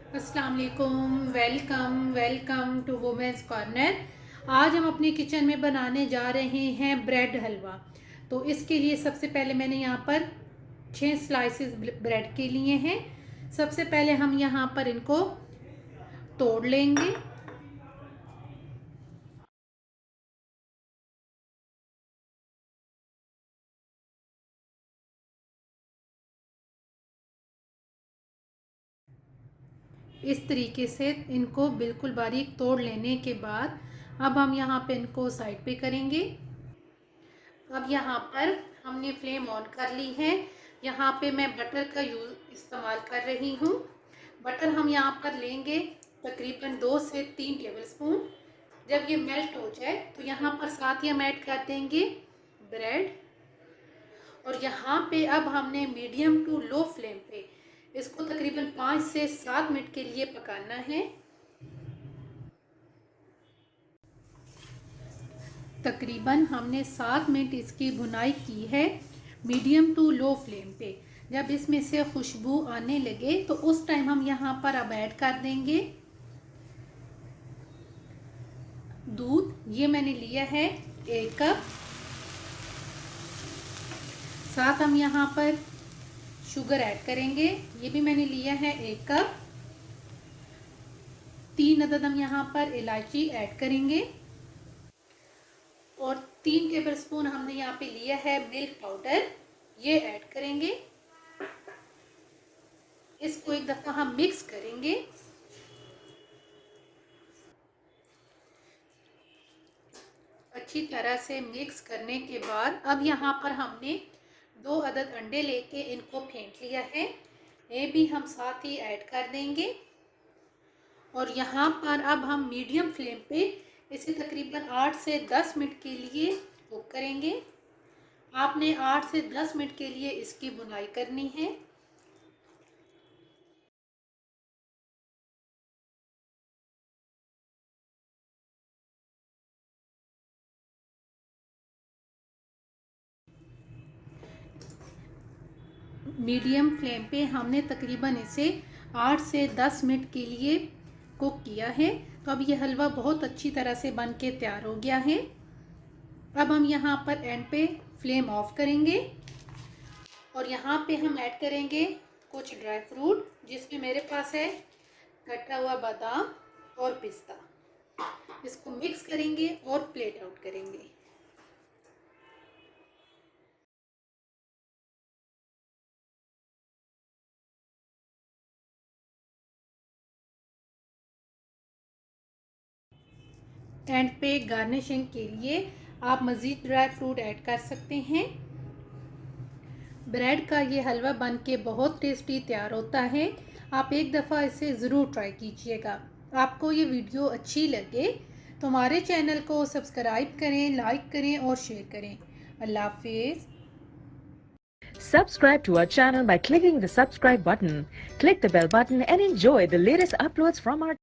अस्सलाम वालेकुम, welcome welcome to women's corner. आज हम अपने किचन में बनाने जा रहे हैं ब्रेड हलवा। तो इसके लिए सबसे पहले मैंने यहाँ पर 6 स्लाइसेस ब्रेड के लिए हैं। सबसे पहले हम यहाँ पर इनको तोड़ लेंगे। इस तरीके से इनको बिल्कुल बारीक तोड़ लेने के बाद अब हम यहाँ पे इनको साइड पे करेंगे। अब यहाँ पर हमने फ्लेम ऑन कर ली है। यहाँ पे मैं बटर का यूज इस्तेमाल कर रही हूँ। बटर हम यहाँ पर लेंगे तकरीबन 2 से 3 टेबलस्पून। जब ये मेल्ट हो जाए तो यहाँ पर साथ ही हम ऐड कर देंगे ब्रेड। और यहाँ पे अब हमने मीडियम टू लो फ्लेम पे इसको तकरीबन 5 से 7 मिनट के लिए पकाना है। तकरीबन हमने 7 मिनट इसकी भुनाई की है मीडियम टू लो फ्लेम पे। जब इसमें से खुशबू आने लगे तो उस टाइम हम यहाँ पर अब ऐड कर देंगे दूध। ये मैंने लिया है 1 कप। साथ हम यहाँ पर शुगर ऐड करेंगे, ये भी मैंने लिया है 1 कप। 3 अदद हम यहाँ पर इलायची ऐड करेंगे और 3 टेबलस्पून हमने यहाँ पे लिया है मिल्क पाउडर, ये ऐड करेंगे। इसको एक दफ़ा हम मिक्स करेंगे। अच्छी तरह से मिक्स करने के बाद अब यहाँ पर हमने 2 अदद अंडे लेके इनको फेंट लिया है, ये भी हम साथ ही ऐड कर देंगे। और यहाँ पर अब हम मीडियम फ्लेम पे इसे तकरीबन 8 से 10 मिनट के लिए कुक करेंगे। आपने 8 से 10 मिनट के लिए इसकी बुनाई करनी है। मीडियम फ्लेम पे हमने तकरीबन इसे 8 से 10 मिनट के लिए कुक किया है। तो अब ये हलवा बहुत अच्छी तरह से बन के तैयार हो गया है। अब हम यहाँ पर एंड पे फ्लेम ऑफ करेंगे और यहाँ पे हम ऐड करेंगे कुछ ड्राई फ्रूट, जिसमें मेरे पास है कटा हुआ बादाम और पिस्ता। इसको मिक्स करेंगे और प्लेट आउट करेंगे। एंड पे गार्निशिंग के लिए आप मज़ीद ड्राई फ्रूट ऐड कर सकते हैं। ब्रेड का ये हलवा बन के बहुत टेस्टी तैयार होता है। आप एक दफ़ा इसे ज़रूर ट्राई कीजिएगा। आपको ये वीडियो अच्छी लगे तो हमारे चैनल को सब्सक्राइब करें, लाइक करें और शेयर करें। अल्लाह हाफिज़। Subscribe to our channel by clicking the subscribe button. Click the bell button and enjoy the latest uploads from our